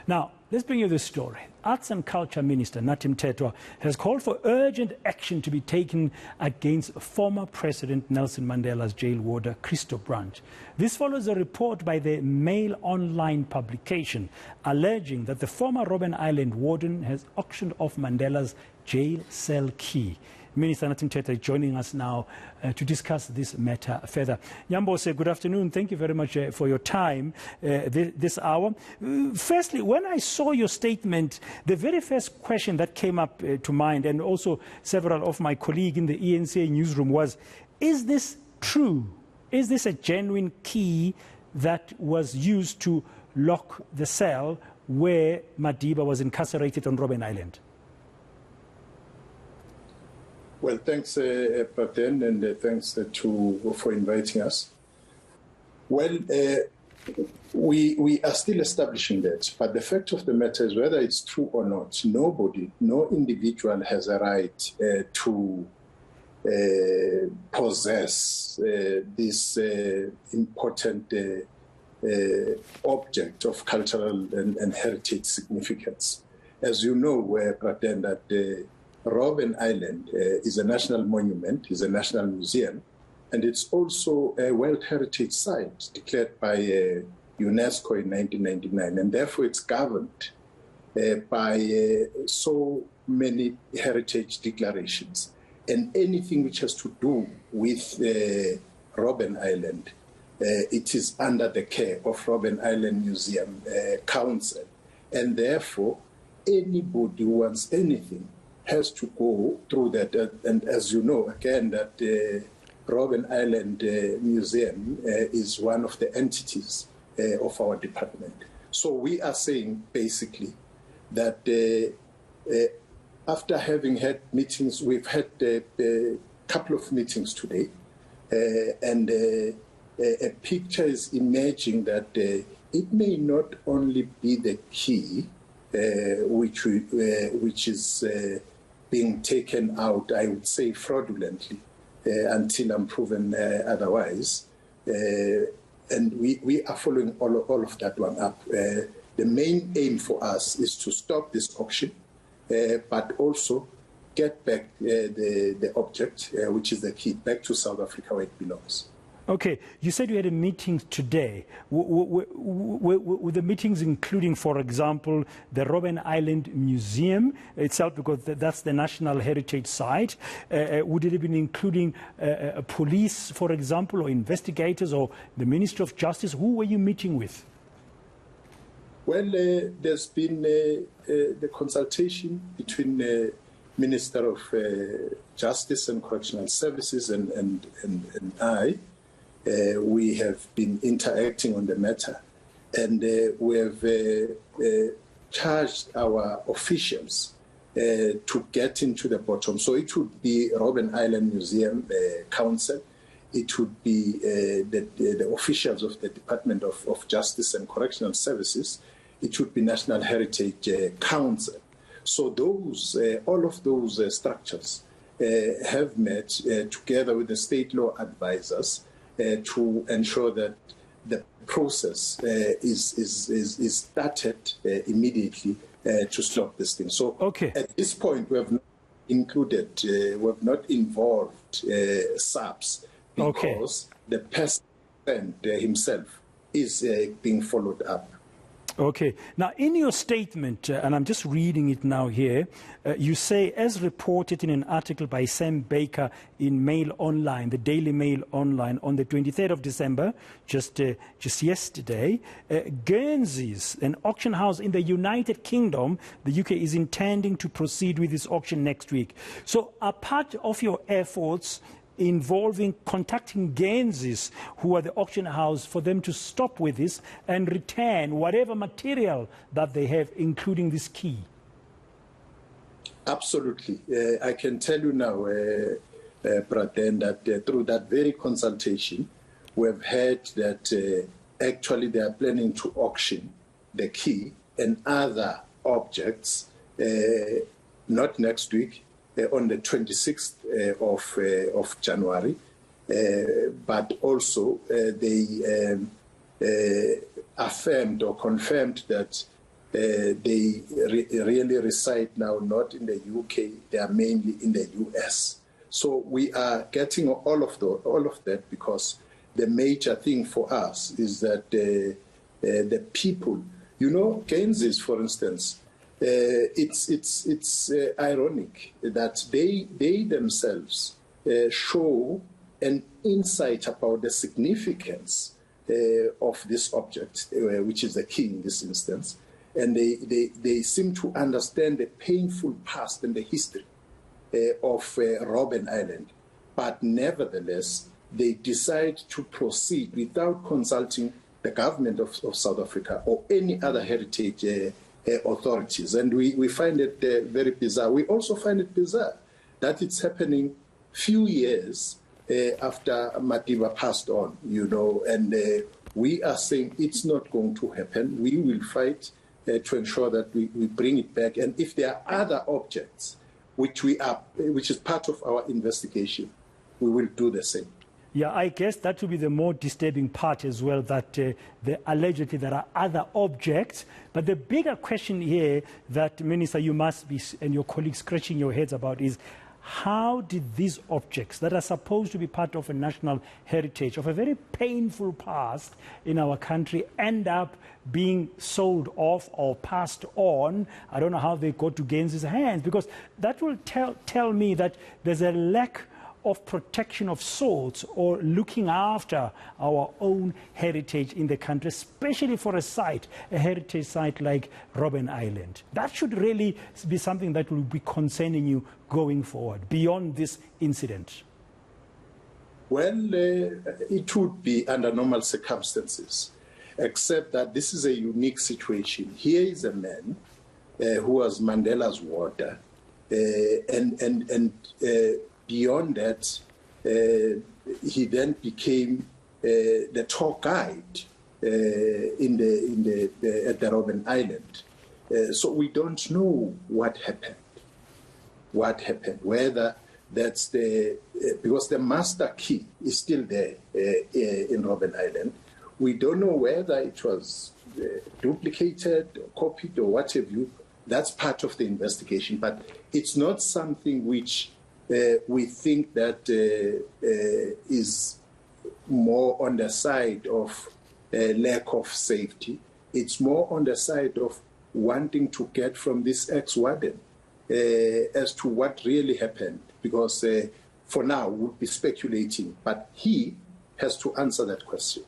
Now, let's bring you this story. Arts and Culture Minister Nathi Mthethwa has called for urgent action to be taken against former President Nelson Mandela's jail warder, Christo Brand. This follows a report by the MailOnline publication alleging that the former Robben Island warden has auctioned off Mandela's jail cell key. Minister Nathi Mthethwa is joining us now to discuss this matter further. Nyambose, good afternoon. Thank you very much for your time this hour. Firstly, when I saw your statement, the very first question that came up to mind, and also several of my colleagues in the eNCA newsroom, was, is this true? Is this a genuine key that was used to lock the cell where Madiba was incarcerated on Robben Island? Well, thanks, Brand, and thanks for inviting us. Well, we are still establishing that, but the fact of the matter is, whether it's true or not, no individual has a right to possess this important object of cultural and heritage significance. As you know, Brand, that Robben Island is a national monument, is a national museum, and it's also a World Heritage Site declared by UNESCO in 1999, and therefore it's governed by so many heritage declarations. And anything which has to do with Robben Island, it is under the care of Robben Island Museum Council, and therefore anybody who wants anything has to go through that. And as you know, again, that Robben Island Museum is one of the entities of our department. So we are saying basically that after having had meetings, we've had a couple of meetings today, and a picture is emerging that it may not only be the key which is being taken out, I would say fraudulently, until I'm proven otherwise. And we are following all of that one up. The main aim for us is to stop this auction, but also get back the object, which is the key, back to South Africa where it belongs. Okay, you said you had a meeting today. Were the meetings including, for example, the Robben Island Museum itself, because that's the National Heritage Site? Would it have been including police, for example, or investigators, or the Ministry of Justice? Who were you meeting with? Well, there's been the consultation between the Minister of Justice and Correctional Services and I. We have been interacting on the matter, and we have charged our officials to get into the bottom. So it would be Robben Island Museum Council, it would be the officials of the Department of Justice and Correctional Services, it would be National Heritage Council. So those, all of those structures have met together with the state law advisors to ensure that the process is started immediately to stop this thing. So okay. At this point, we have not included, we have not involved SAPS because the person himself is being followed up. Okay. Now, in your statement, and I'm just reading it now here, you say, as reported in an article by Sam Baker in MailOnline, the Daily Mail Online, on the 23rd of December, just yesterday, Guernsey's, an auction house in the United Kingdom, the UK, is intending to proceed with this auction next week. So, a part of your efforts involving contacting Guernseys, who are the auction house, for them to stop with this and return whatever material that they have, including this key? Absolutely. I can tell you now, Brand, that through that very consultation, we've heard that actually they are planning to auction the key and other objects, not next week, on the 26th of January, but also they affirmed or confirmed that they really reside now not in the UK, they are mainly in the US. So we are getting all of that because the major thing for us is that the people, you know, Keynesians, for instance, it's ironic that they themselves show an insight about the significance of this object, which is the king in this instance, and they seem to understand the painful past and the history of Robben Island, but nevertheless they decide to proceed without consulting the government of South Africa or any other heritage authorities. And we find it very bizarre. We also find it bizarre that it's happening few years after Madiba passed on, you know, and we are saying it's not going to happen. We will fight to ensure that we bring it back. And if there are other objects which is part of our investigation, we will do the same. Yeah, I guess that will be the more disturbing part as well, that allegedly there are other objects. But the bigger question here that, Minister, you must be, and your colleagues, scratching your heads about is, how did these objects that are supposed to be part of a national heritage, of a very painful past in our country, end up being sold off or passed on? I don't know how they got to Gaines's hands, because that will tell me that there's a lack of protection of sorts or looking after our own heritage in the country, especially for a heritage site like Robben Island. That should really be something that will be concerning you going forward, beyond this incident. Well, it would be under normal circumstances, except that this is a unique situation. Here is a man who was Mandela's warder, and beyond that, he then became the tour guide at the Robben Island. So we don't know what happened. Whether that's because the master key is still there in Robben Island. We don't know whether it was duplicated or copied or what have you. That's part of the investigation, but it's not something which we think that is more on the side of lack of safety. It's more on the side of wanting to get from this ex-warden as to what really happened, because for now we'll be speculating, but he has to answer that question.